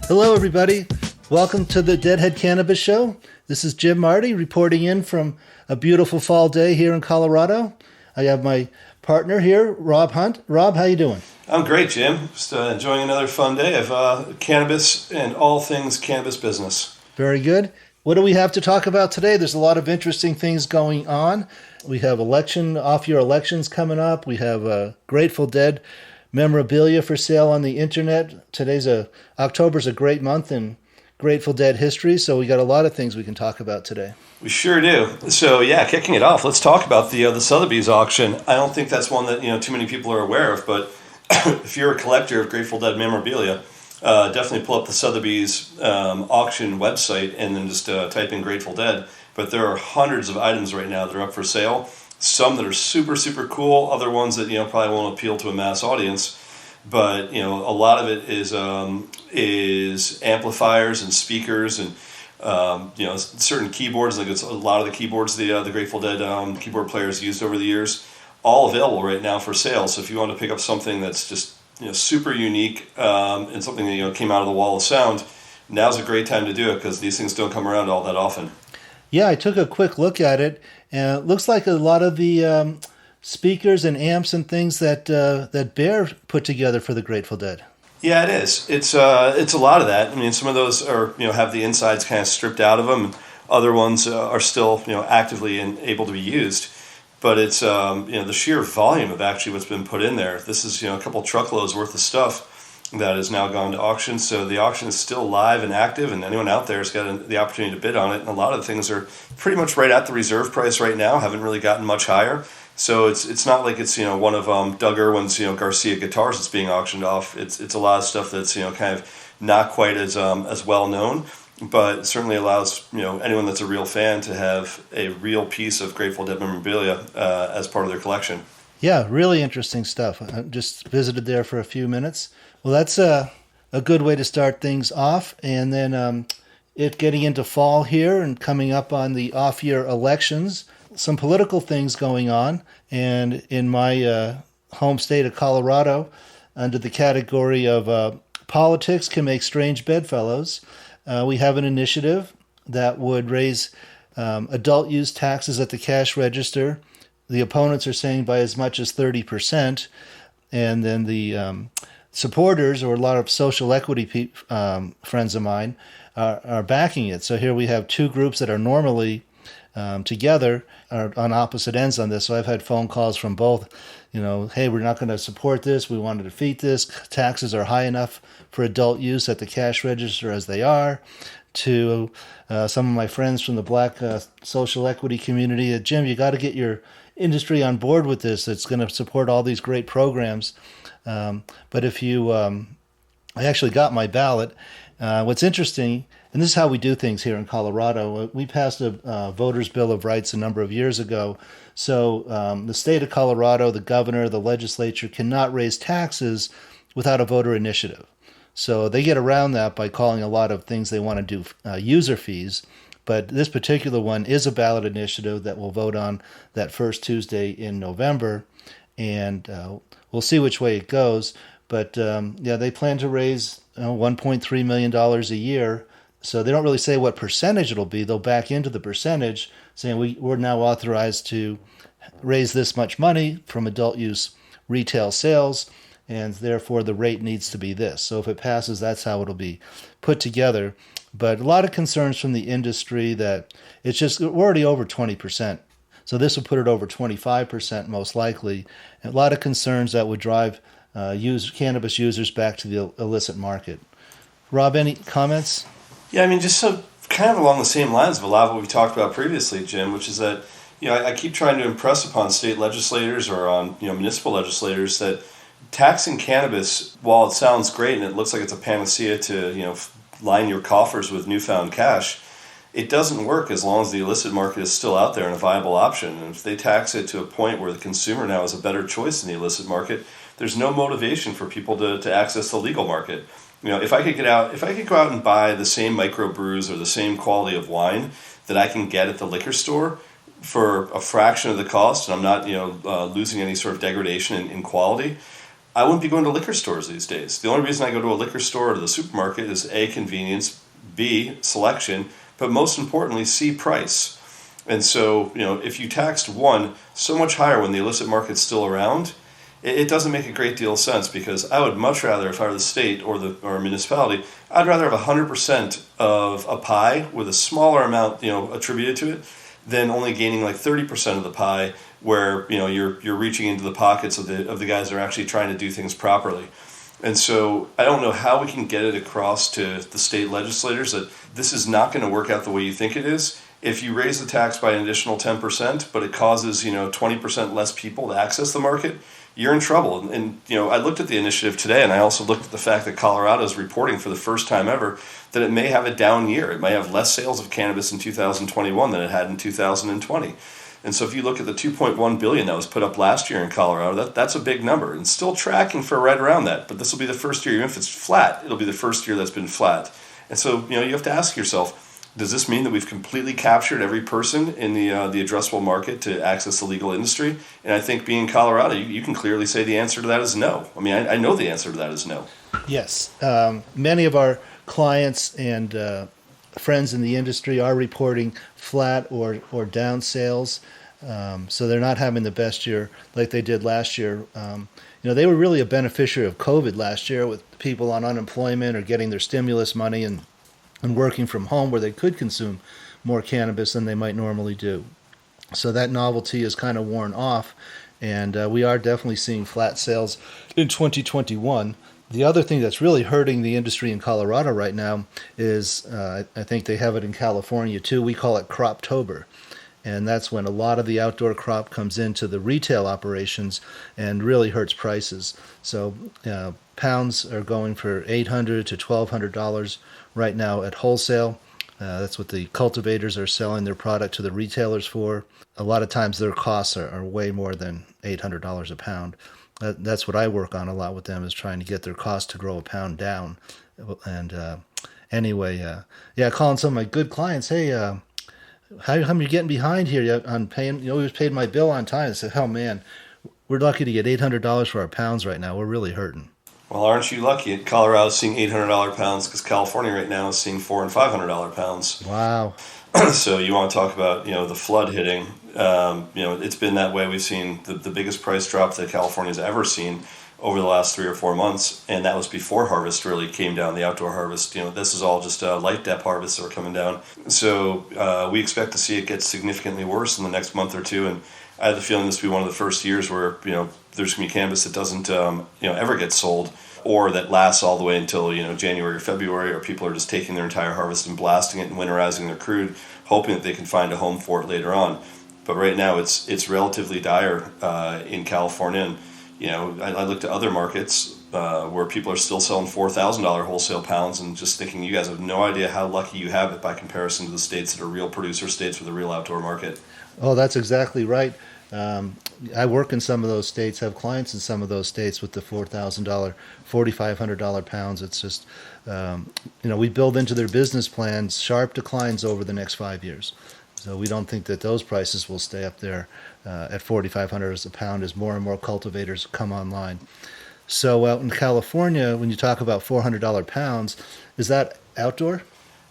Hello, everybody. Welcome to the Deadhead Cannabis Show. This is Jim Marty reporting in from a beautiful fall day here in Colorado. I have my partner here, Rob Hunt. Rob, how you doing? I'm great, Jim. Just enjoying another fun day of cannabis and all things cannabis business. Very good. What do we have to talk about today? There's a lot of interesting things going on. We have off-year elections coming up. We have Grateful Dead memorabilia for sale on the internet. October's a great month in Grateful Dead history, so we got a lot of things we can talk about today. We sure do. So yeah, kicking it off, let's talk about the Sotheby's auction. I don't think that's one that too many people are aware of, but if you're a collector of Grateful Dead memorabilia, definitely pull up the Sotheby's auction website and then just type in Grateful Dead. But there are hundreds of items right now that are up for sale. Some that are super, super cool. Other ones that probably won't appeal to a mass audience. But a lot of it is amplifiers and speakers and certain keyboards. Like it's a lot of the keyboards the Grateful Dead keyboard players used over the years. All available right now for sale. So if you want to pick up something that's just super unique and something that came out of the wall of sound, now's a great time to do it because these things don't come around all that often. Yeah, I took a quick look at it, and it looks like a lot of the speakers and amps and things that Bear put together for the Grateful Dead. Yeah, it is. It's a lot of that. I mean, some of those are have the insides kind of stripped out of them. Other ones are still actively and able to be used. But it's the sheer volume of actually what's been put in there. This is a couple truckloads worth of stuff that has now gone to auction. So the auction is still live and active, and anyone out there has got the opportunity to bid on it. And a lot of the things are pretty much right at the reserve price right now. Haven't really gotten much higher. So it's not like it's one of Doug Irwin's Garcia guitars that's being auctioned off. It's a lot of stuff that's kind of not quite as well known, but certainly allows anyone that's a real fan to have a real piece of Grateful Dead memorabilia as part of their collection. Yeah, really interesting stuff. I just visited there for a few minutes. Well, that's a good way to start things off, and then it getting into fall here and coming up on the off-year elections. Some political things going on, and in my home state of Colorado, under the category of politics can make strange bedfellows, we have an initiative that would raise adult use taxes at the cash register. The opponents are saying by as much as 30%, and then the supporters, or a lot of social equity friends of mine, are backing it. So here we have two groups that are normally together are on opposite ends on this. So I've had phone calls from both, hey, we're not going to support this. We want to defeat this. Taxes are high enough for adult use at the cash register as they are. To some of my friends from the black social equity community, Jim, you got to get your industry on board with this. It's going to support all these great programs. But if you, I actually got my ballot. What's interesting, and this is how we do things here in Colorado. We passed a Voters' Bill of Rights a number of years ago. So the state of Colorado, the governor, the legislature cannot raise taxes without a voter initiative. So they get around that by calling a lot of things they want to do user fees. But this particular one is a ballot initiative that we'll vote on that first Tuesday in November. And we'll see which way it goes. But they plan to raise $1.3 million a year. So they don't really say what percentage it'll be. They'll back into the percentage, saying we're now authorized to raise this much money from adult use retail sales, and therefore the rate needs to be this. So if it passes, that's how it'll be put together. But a lot of concerns from the industry that we're already over 20%. So this would put it over 25% most likely. And a lot of concerns that would drive cannabis users back to the illicit market. Rob, any comments? Yeah, I mean, just so kind of along the same lines of a lot of what we talked about previously, Jim, which is that I keep trying to impress upon state legislators or on municipal legislators that taxing cannabis, while it sounds great and it looks like it's a panacea to line your coffers with newfound cash, it doesn't work as long as the illicit market is still out there and a viable option. And if they tax it to a point where the consumer now has a better choice in the illicit market, there's no motivation for people to access the legal market. If I could go out and buy the same microbrews or the same quality of wine that I can get at the liquor store for a fraction of the cost, and I'm not losing any sort of degradation in quality, I wouldn't be going to liquor stores these days. The only reason I go to a liquor store or to the supermarket is A, convenience, B, selection, but most importantly, C, price. And so, if you taxed one so much higher when the illicit market's still around, it doesn't make a great deal of sense, because I would much rather, if I were the state or a municipality, I'd rather have 100% of a pie with a smaller amount, attributed to it, than only gaining like 30% of the pie, where you're reaching into the pockets of the guys that are actually trying to do things properly. And so I don't know how we can get it across to the state legislators that this is not going to work out the way you think it is. If you raise the tax by an additional 10%, but it causes 20% less people to access the market, you're in trouble. And I looked at the initiative today, and I also looked at the fact that Colorado is reporting for the first time ever that it may have a down year. It may have less sales of cannabis in 2021 than it had in 2020. And so if you look at the $2.1 billion that was put up last year in Colorado, that's a big number, and still tracking for right around that. But this will be the first year, even if it's flat, it'll be the first year that's been flat. And so you have to ask yourself, does this mean that we've completely captured every person in the addressable market to access the legal industry? And I think, being Colorado, you can clearly say the answer to that is no. I mean, I know the answer to that is no. Yes. Many of our clients and friends in the industry are reporting flat or down sales. So they're not having the best year like they did last year. They were really a beneficiary of COVID last year, with people on unemployment or getting their stimulus money and working from home, where they could consume more cannabis than they might normally do. So that novelty is kind of worn off, and we are definitely seeing flat sales in 2021. The other thing that's really hurting the industry in Colorado right now is, I think they have it in California too, we call it Croptober. And that's when a lot of the outdoor crop comes into the retail operations and really hurts prices. So pounds are going for $800 to $1,200 right now at wholesale. That's what the cultivators are selling their product to the retailers for. A lot of times their costs are way more than $800 a pound. That's what I work on a lot with them, is trying to get their cost to grow a pound down. And anyway, calling some of my good clients, hey, how come you're getting behind here on paying? You always paid my bill on time. I said, oh man, we're lucky to get $800 for our pounds right now. We're really hurting. Well, aren't you lucky? Colorado's seeing $800 pounds, because California right now is seeing $400 and $500 pounds. Wow. So you want to talk about the flood hitting? It's been that way. We've seen the biggest price drop that California's ever seen over the last 3 or 4 months, and that was before harvest really came down, the outdoor harvest. This is all just light depth harvests that are coming down. So we expect to see it get significantly worse in the next month or two, and I have the feeling this will be one of the first years where there's going to be cannabis that doesn't ever get sold, or that lasts all the way until January or February, or people are just taking their entire harvest and blasting it and winterizing their crude, hoping that they can find a home for it later on. But right now it's relatively dire in California, and I looked at other markets where people are still selling $4,000 wholesale pounds, and just thinking, you guys have no idea how lucky you have it by comparison to the states that are real producer states with a real outdoor market. Oh, that's exactly right. I work in some of those states, have clients in some of those states with the $4,000, $4,500 pounds. It's just, we build into their business plans sharp declines over the next 5 years. So we don't think that those prices will stay up there at $4,500 a pound as more and more cultivators come online. So out in California, when you talk about $400 pounds, is that outdoor?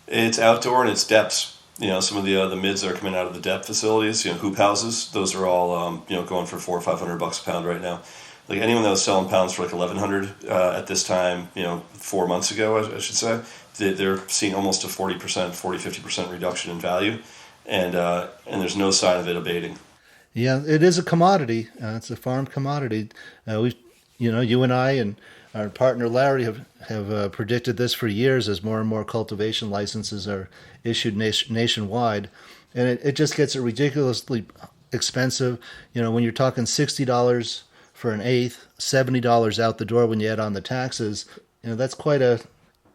It's outdoor, and it's depths. Some of the mids that are coming out of the depth facilities, hoop houses, those are all going for $400 or $500 a pound right now. Like anyone that was selling pounds for like $1,100 at this time, 4 months ago, I should say, they're seeing almost a 50% reduction in value, and there's no sign of it abating. Yeah, it is a commodity. It's a farm commodity. You and I and our partner Larry have predicted this for years as more and more cultivation licenses are issued nationwide, and it just gets ridiculously expensive. When you're talking $60 for an eighth, $70 out the door when you add on the taxes, that's quite a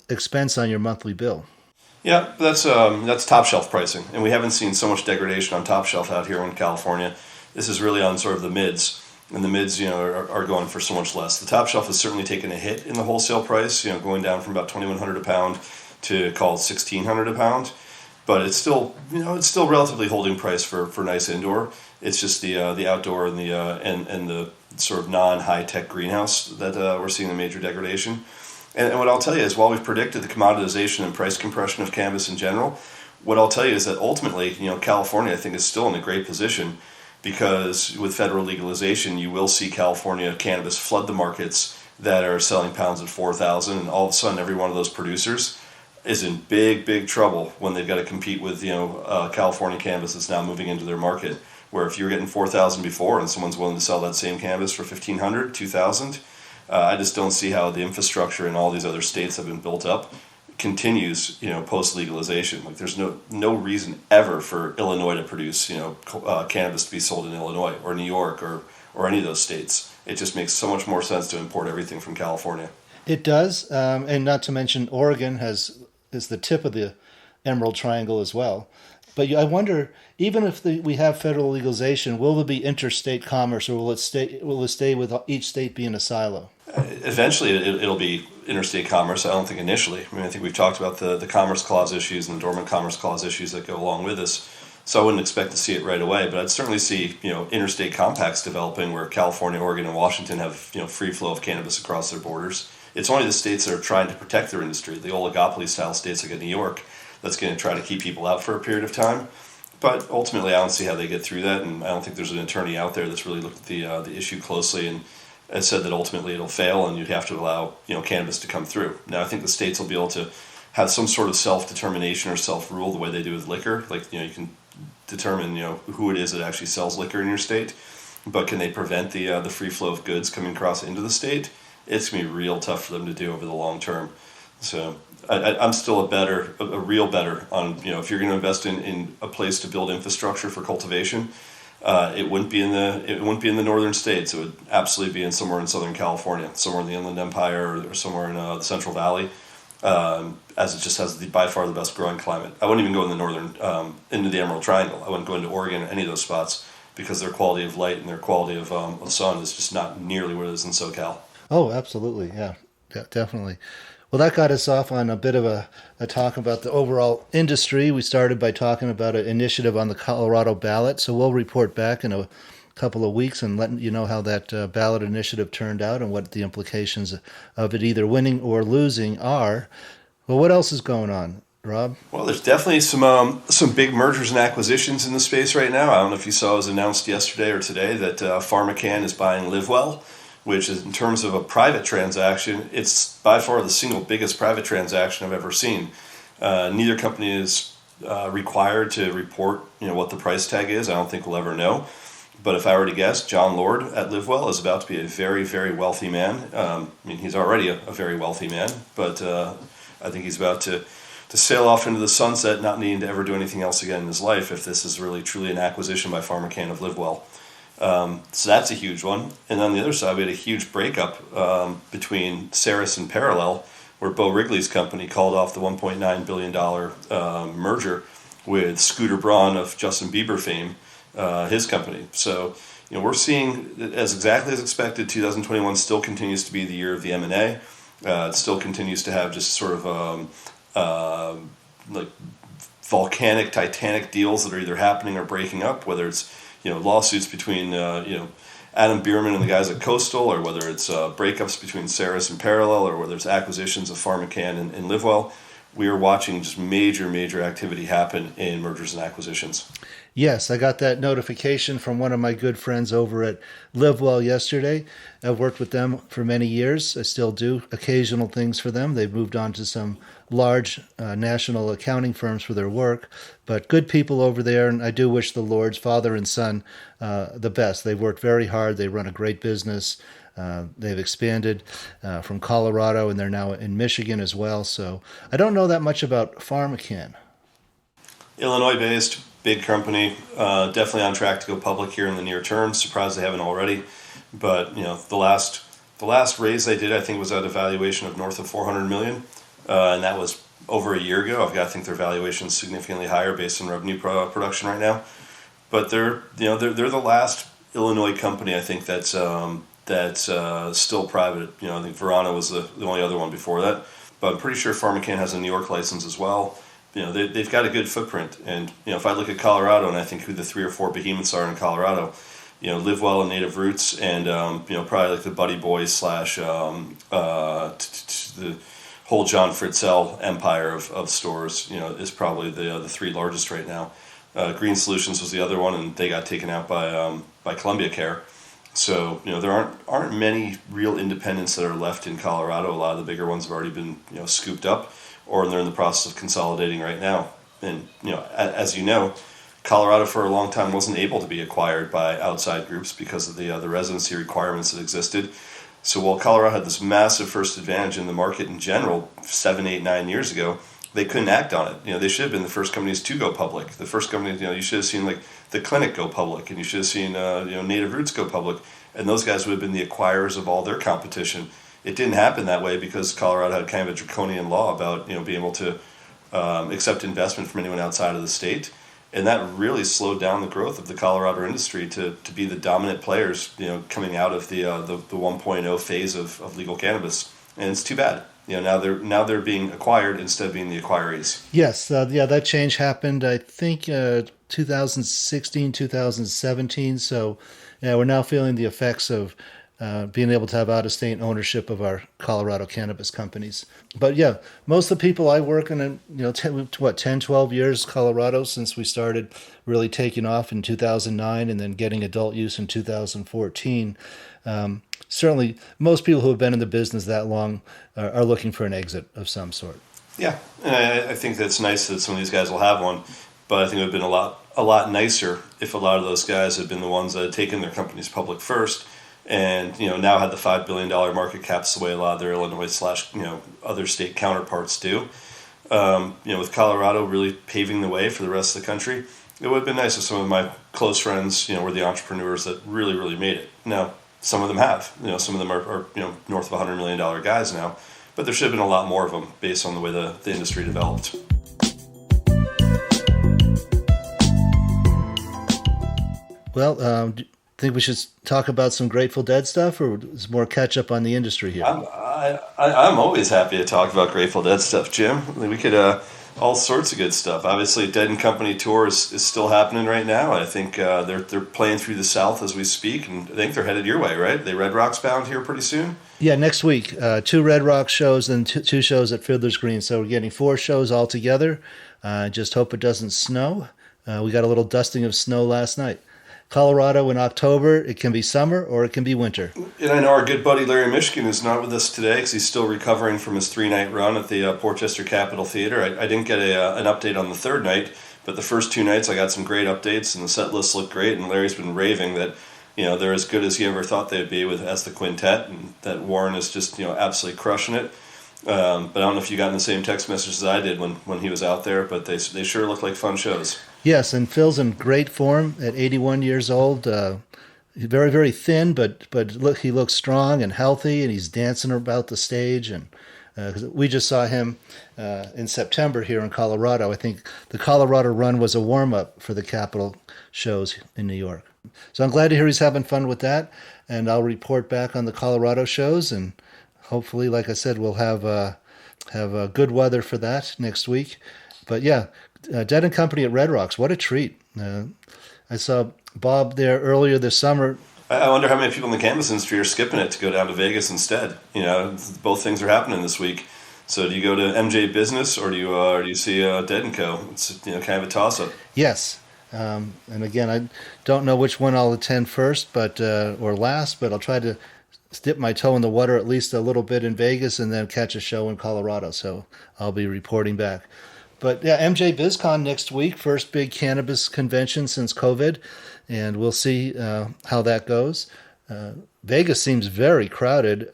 expense on your monthly bill. Yeah, that's top shelf pricing, and we haven't seen so much degradation on top shelf out here in California. This is really on sort of the mids, and the mids, are going for so much less. The top shelf has certainly taken a hit in the wholesale price, going down from about $2,100 a pound to call it $1,600 a pound, but it's still relatively holding price for nice indoor. It's just the outdoor and the sort of non-high tech greenhouse that we're seeing the major degradation. And what I'll tell you is, while we've predicted the commoditization and price compression of cannabis in general, what I'll tell you is that ultimately, California, I think, is still in a great position, because with federal legalization, you will see California cannabis flood the markets that are selling pounds at 4,000, and all of a sudden, every one of those producers is in big trouble when they've got to compete with California cannabis that's now moving into their market. Where if you're getting 4,000 before and someone's willing to sell that same cannabis for 1,500, 2,000, I just don't see how the infrastructure in all these other states have been built up continues, post legalization. Like, there's no reason ever for Illinois to produce, cannabis to be sold in Illinois or New York or any of those states. It just makes so much more sense to import everything from California. It does, and not to mention Oregon is the tip of the Emerald Triangle as well. But I wonder, even if we have federal legalization, will there be interstate commerce, or will it stay with each state being a silo? Eventually, it'll be interstate commerce. I don't think initially. I think we've talked about the Commerce Clause issues and the Dormant Commerce Clause issues that go along with this. So I wouldn't expect to see it right away, but I'd certainly see interstate compacts developing where California, Oregon, and Washington have free flow of cannabis across their borders. It's only the states that are trying to protect their industry, the oligopoly-style states like New York, that's going to try to keep people out for a period of time. But ultimately, I don't see how they get through that, and I don't think there's an attorney out there that's really looked at the issue closely and has said that ultimately it'll fail, and you'd have to allow cannabis to come through. Now, I think the states will be able to have some sort of self-determination or self-rule the way they do with liquor. Like, you can determine who it is that actually sells liquor in your state, but can they prevent the free flow of goods coming across into the state? It's going to be real tough for them to do over the long term. So I'm still a real better on, if you're going to invest in a place to build infrastructure for cultivation, it wouldn't be in the northern states. It would absolutely be somewhere in Southern California, somewhere in the Inland Empire, or somewhere in the Central Valley, as it just has by far the best growing climate. I wouldn't even go in the northern, into the Emerald Triangle. I wouldn't go into Oregon or any of those spots, because their quality of light and their quality of sun is just not nearly what it is in SoCal. Oh, absolutely. Yeah, definitely. Well, that got us off on a bit of a talk about the overall industry. We started by talking about an initiative on the Colorado ballot, so we'll report back in a couple of weeks and let you know how that ballot initiative turned out and what the implications of it either winning or losing are. Well, what else is going on, Rob? Well, there's definitely some big mergers and acquisitions in the space right now. I don't know if you saw, it was announced yesterday or today that PharmaCann is buying LiveWell, which is, in terms of a private transaction, it's by far the single biggest private transaction I've ever seen. Neither company is required to report, what the price tag is. I don't think we'll ever know. But if I were to guess, John Lord at LiveWell is about to be a very, very wealthy man. He's already a very wealthy man, but I think he's about to sail off into the sunset, not needing to ever do anything else again in his life, if this is really truly an acquisition by PharmaCann of LiveWell. So that's a huge one. And on the other side, we had a huge breakup between Ceres and Parallel, where Bo Wrigley's company called off the $1.9 billion merger with Scooter Braun of Justin Bieber fame, his company. So, we're seeing, as exactly as expected, 2021 still continues to be the year of the M&A. It still continues to have just sort of like volcanic, titanic deals that are either happening or breaking up, whether it's lawsuits between Adam Bierman and the guys at Coastal, or whether it's breakups between Ceres and Parallel, or whether it's acquisitions of PharmaCann and LiveWell. We are watching just major activity happen in mergers and acquisitions. Yes, I got that notification from one of my good friends over at LiveWell yesterday. I've worked with them for many years. I still do occasional things for them. They've moved on to some large national accounting firms for their work, but good people over there, and I do wish the Lords, father and son, the best. They've worked very hard. They run a great business. They've expanded from Colorado, and they're now in Michigan as well. So I don't know that much about PharmaCann. Illinois-based, big company, definitely on track to go public here in the near term. Surprised they haven't already. But the last raise they did, I think, was at a valuation of north of $400 million, and that was over a year ago. I think their valuation is significantly higher based on revenue production right now. But they're the last Illinois company, I think, that's still private. I think Verano was the only other one before that. But I'm pretty sure PharmaCann has a New York license as well. they've got a good footprint. And if I look at Colorado and I think who the 3 or 4 behemoths are in Colorado, Live Well and Native Roots, and probably like the Buddy Boys slash the whole John Fritzell empire of stores, is probably the 3 largest right now. Green Solutions was the other one, and they got taken out by Columbia Care. So there aren't many real independents that are left in Colorado. A lot of the bigger ones have already been scooped up, or they're in the process of consolidating right now. And as you know, Colorado for a long time wasn't able to be acquired by outside groups because of the residency requirements that existed. So while Colorado had this massive first advantage in the market in general 7, 8, 9 years ago, they couldn't act on it. They should have been the first companies to go public. The first companies, you should have seen like the Clinic go public, and you should have seen Native Roots go public, and those guys would have been the acquirers of all their competition. It didn't happen that way because Colorado had kind of a draconian law about being able to accept investment from anyone outside of the state, and that really slowed down the growth of the Colorado industry to be the dominant players coming out of the 1.0 phase of legal cannabis, and it's too bad. Now they're being acquired instead of being the acquirees. Yes, that change happened, I think, 2016, 2017. So, we're now feeling the effects of being able to have out-of-state ownership of our Colorado cannabis companies. But yeah, most of the people I work in, 10, 12 years Colorado since we started really taking off in 2009 and then getting adult use in 2014. Certainly, most people who have been in the business that long are looking for an exit of some sort. Yeah, and I think that's nice that some of these guys will have one, but I think it would have been a lot nicer if a lot of those guys had been the ones that had taken their companies public first, and now had the $5 billion market caps the way a lot of their Illinois / other state counterparts do. With Colorado really paving the way for the rest of the country, it would have been nice if some of my close friends were the entrepreneurs that really, really made it. Now, some of them have. Some of them are north of $100 million guys now, but there should have been a lot more of them based on the way the industry developed. Well, do you think we should talk about some Grateful Dead stuff, or is more catch up on the industry here? I'm always happy to talk about Grateful Dead stuff, Jim. We could all sorts of good stuff. Obviously, Dead and Company tour is still happening right now. I think they're playing through the South as we speak, and I think they're headed your way, right? They Red Rocks bound here pretty soon? Yeah, next week. 2 Red Rocks shows and 2 shows at Fiddler's Green. So we're getting 4 shows all together. Just hope it doesn't snow. We got a little dusting of snow last night. Colorado in October, it can be summer or it can be winter. And I know our good buddy Larry Mishkin is not with us today because he's still recovering from his 3-night run at the Portchester Capitol Theater. I didn't get an update on the 3rd night, but the first 2 nights I got some great updates and the set list looked great, and Larry's been raving that they're as good as he ever thought they'd be as the quintet, and that Warren is just absolutely crushing it. But I don't know if you got the same text messages I did when he was out there, but they sure look like fun shows. Yes, and Phil's in great form at 81 years old. Very, very thin, but look, he looks strong and healthy, and he's dancing about the stage. And we just saw him in September here in Colorado. I think the Colorado run was a warm-up for the Capitol shows in New York. So I'm glad to hear he's having fun with that, and I'll report back on the Colorado shows, and hopefully, like I said, we'll have good weather for that next week. But yeah, Dead and Company at Red Rocks, what a treat. I saw Bob there earlier this summer. I wonder how many people in the cannabis industry are skipping it to go down to Vegas instead. Both things are happening this week. So do you go to MJ Business or do you see Dead and Co? It's kind of a toss-up. Yes. And again, I don't know which one I'll attend first or last, but I'll try to dip my toe in the water at least a little bit in Vegas and then catch a show in Colorado. So I'll be reporting back. But yeah, MJ BizCon next week, first big cannabis convention since COVID, and we'll see how that goes. Vegas seems very crowded.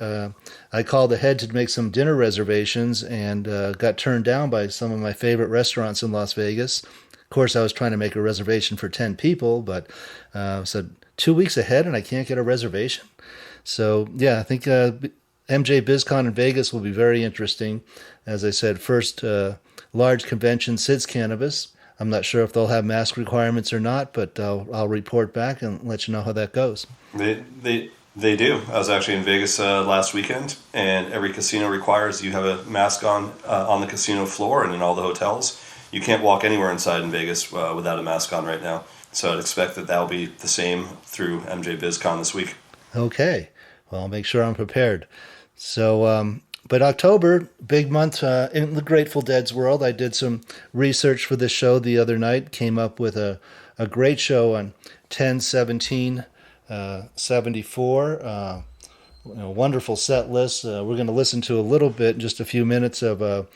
I called ahead to make some dinner reservations and got turned down by some of my favorite restaurants in Las Vegas. Of course, I was trying to make a reservation for 10 people, but said 2 weeks ahead and I can't get a reservation. So yeah, I think MJ BizCon in Vegas will be very interesting. As I said, first large convention since cannabis. I'm not sure if they'll have mask requirements or not, but I'll report back and let you know how that goes. They do. I was actually in Vegas last weekend, and every casino requires you have a mask on the casino floor and in all the hotels. you can't walk anywhere inside in Vegas without a mask on right now. So I'd expect that that'll be the same through MJ BizCon this week. Okay. Well, I'll make sure I'm prepared. So, but October, big month in the Grateful Dead's world. I did some research for this show the other night, came up with a great show on 10/17/74. Wonderful set list. We're going to listen to a little bit, just a few minutes of a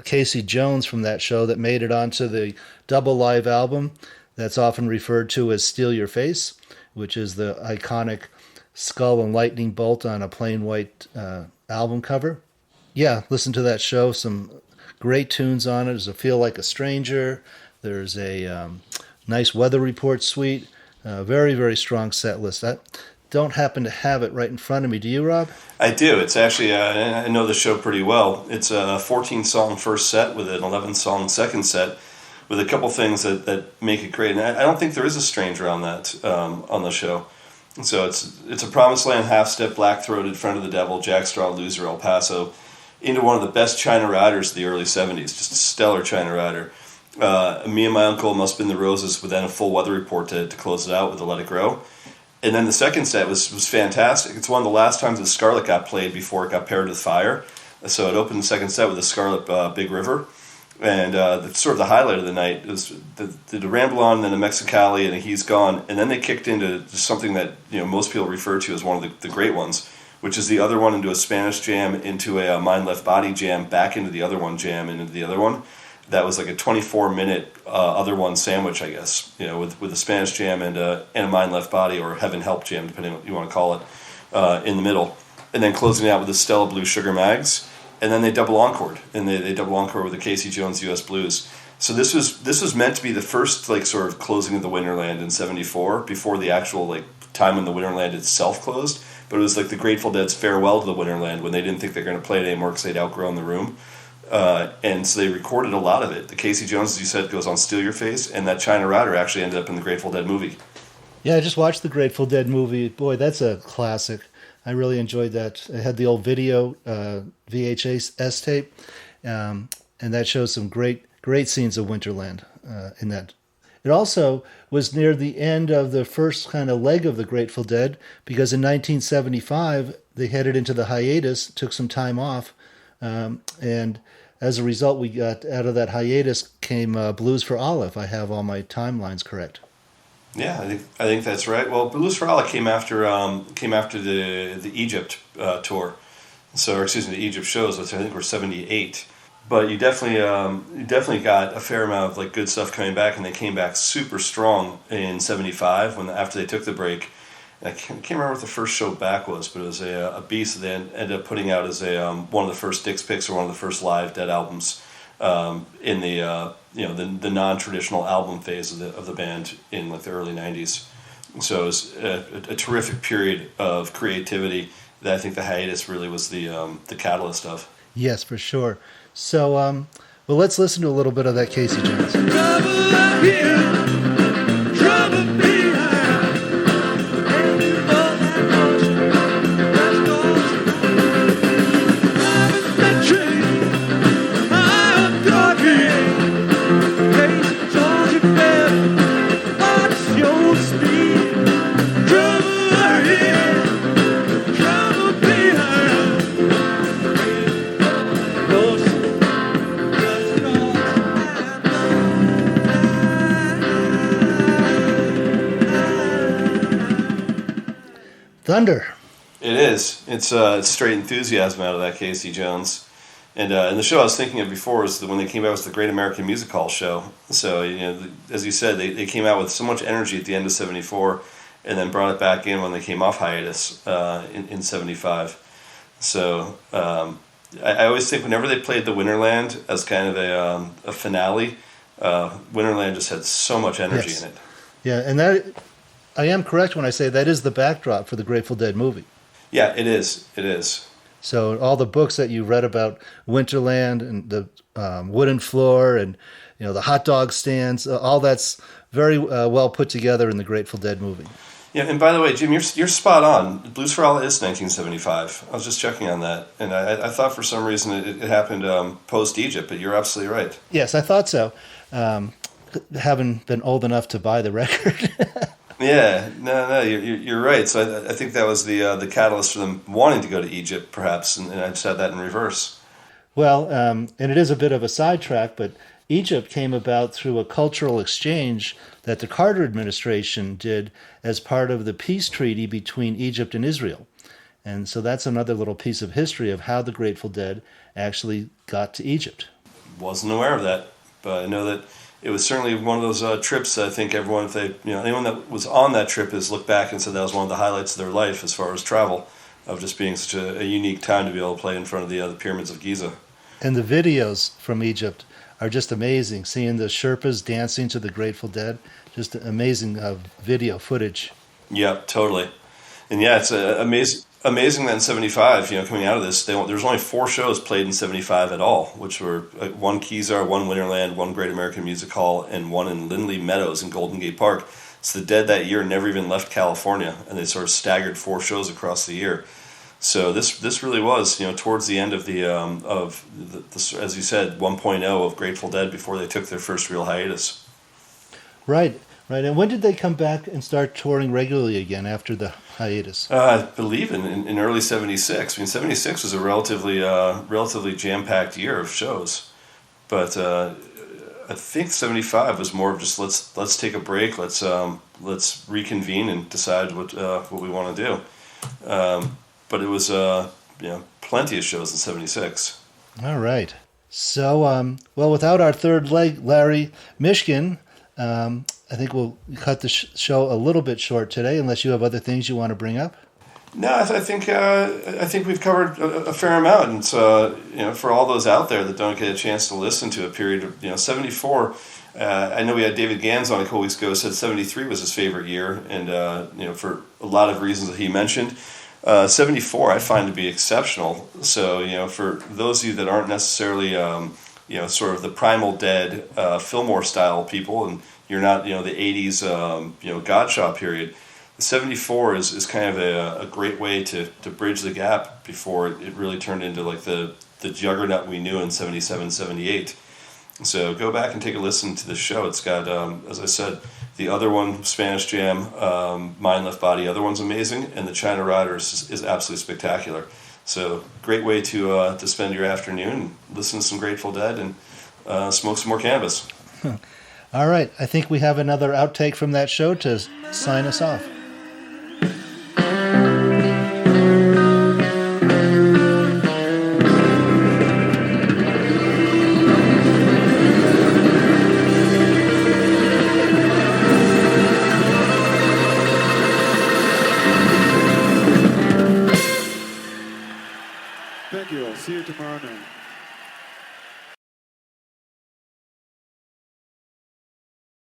Casey Jones from that show that made it onto the double live album that's often referred to as Steal Your Face, which is the iconic skull and lightning bolt on a plain white album cover. Yeah, listen to that show. Some great tunes on it. There's a Feel Like a Stranger. There's a nice weather report suite. Very, very strong set list. I don't happen to have it right in front of me. Do you, Rob? I do. It's actually, I know the show pretty well. It's a 14-song first set with an 11-song second set with a couple things that make it great. And I don't think there is a stranger on that on the show. So it's a Promised Land half-step, black-throated, friend of the devil, jackstraw loser, El Paso, into one of the best China riders of the early 70s, just a stellar China rider. Me and my uncle, Must Have Been the Roses, with then a full weather report to close it out with the Let It Grow. And then the second set was fantastic. It's one of the last times the Scarlet got played before it got paired with Fire. So it opened the second set with the Scarlet Big River. And sort of the highlight of the night was the Ramble On, then the Mexicali, and He's Gone. And then they kicked into just something that most people refer to as one of the great ones, which is the other one into a Spanish jam, into a Mind Left Body jam, back into the other one jam, and into the other one. That was like a 24-minute other one sandwich, I guess, with a Spanish jam and a Mind Left Body, or Heaven Help jam, depending on what you want to call it, in the middle. And then closing it out with the Stella Blue Sugar Mags. And then they double encored, and they double encore with the Casey Jones U.S. Blues. So this was meant to be the first sort of closing of the Winterland in '74, before the actual time when the Winterland itself closed. But it was like the Grateful Dead's farewell to the Winterland, when they didn't think they were going to play it anymore because they'd outgrown the room. And so they recorded a lot of it. The Casey Jones, as you said, goes on Steal Your Face, and that China Rider actually ended up in the Grateful Dead movie. Yeah, I just watched the Grateful Dead movie. Boy, that's a classic. I really enjoyed that. It had the old video VHS tape, and that shows some great scenes of Winterland in that. It also was near the end of the first kind of leg of the Grateful Dead, because in 1975 they headed into the hiatus, took some time off, and as a result, we got out of that hiatus came Blues for Olive. I have all my timelines correct. Yeah, I think that's right. Well, Blues for Allah came after the Egypt tour, the Egypt shows, which I think were '78. But you definitely got a fair amount of good stuff coming back, and they came back super strong in '75 after they took the break. And I can't remember what the first show back was, but it was a beast that they ended up putting out as one of the first Dick's Picks, or one of the first live Dead albums in the non-traditional album phase of the band in the early '90s. So it was a terrific period of creativity that I think the hiatus really was the catalyst of. Yes, for sure. So, well, let's listen to a little bit of that Casey Jones. Trouble up here, trouble behind. All that motion, that's motion. I'm in that train, I'm talking. Casey Jones, you better watch your speed. Trouble up here, trouble behind. Motion. Thunder. It is. It's straight enthusiasm out of that Casey Jones. And the show I was thinking of before was when they came out with the Great American Music Hall show. So, as you said, they came out with so much energy at the end of '74, and then brought it back in when they came off hiatus in '75. So I always think whenever they played the Winterland as kind of a finale, Winterland just had so much energy in it. Yeah, and that I am correct when I say that is the backdrop for the Grateful Dead movie. Yeah, it is. It is. So all the books that you read about Winterland and the wooden floor and the hot dog stands, all that's very well put together in the Grateful Dead movie. Yeah, and by the way, Jim, you're spot on. Blues for Allah is 1975. I was just checking on that, and I thought for some reason it happened post Egypt, but you're absolutely right. Yes, I thought so. Haven't been old enough to buy the record. Yeah, no, you're right. So I think that was the catalyst for them wanting to go to Egypt, perhaps, and I just had that in reverse. Well, and it is a bit of a sidetrack, but Egypt came about through a cultural exchange that the Carter administration did as part of the peace treaty between Egypt and Israel. And so that's another little piece of history of how the Grateful Dead actually got to Egypt. Wasn't aware of that, but I know that it was certainly one of those trips that I think everyone, if they, anyone that was on that trip has looked back and said that was one of the highlights of their life as far as travel, of just being such a unique time to be able to play in front of the pyramids of Giza. And the videos from Egypt are just amazing. Seeing the Sherpas dancing to the Grateful Dead, just amazing video footage. Yeah, totally. And yeah, it's amazing that in 75, coming out of this, there was only 4 shows played in 75 at all, which were one Kezar, one Winterland, one Great American Music Hall, and one in Lindley Meadows in Golden Gate Park. So the Dead that year never even left California, and they sort of staggered 4 shows across the year. So this really was, towards the end of the as you said, 1.0 of Grateful Dead before they took their first real hiatus. Right. And when did they come back and start touring regularly again after the hiatus? I believe in early 76. I mean, 76 was a relatively jam-packed year of shows. But I think 75 was more of just let's take a break, let's reconvene and decide what we want to do. But it was plenty of shows in 76. All right. So, without our third leg, Larry Mishkin, I think we'll cut the show a little bit short today, unless you have other things you want to bring up. No, I think we've covered a fair amount, and for all those out there that don't get a chance to listen to a period of 74. I know we had David Gans on a couple weeks ago, said 73 was his favorite year, and for a lot of reasons that he mentioned. 74 I find to be exceptional. So for those of you that aren't necessarily sort of the Primal Dead Fillmore style people, and you're not the 80s Godshot period, 74 is kind of a great way to bridge the gap before it really turned into like the juggernaut we knew in 77, 78. So go back and take a listen to the show. It's got, as I said, the other one, Spanish Jam, Mind Left Body, other one's amazing, and the China Riders is absolutely spectacular. So great way to spend your afternoon, listen to some Grateful Dead, and smoke some more cannabis. All right. I think we have another outtake from that show to sign us off. Thank you. I'll see you tomorrow night.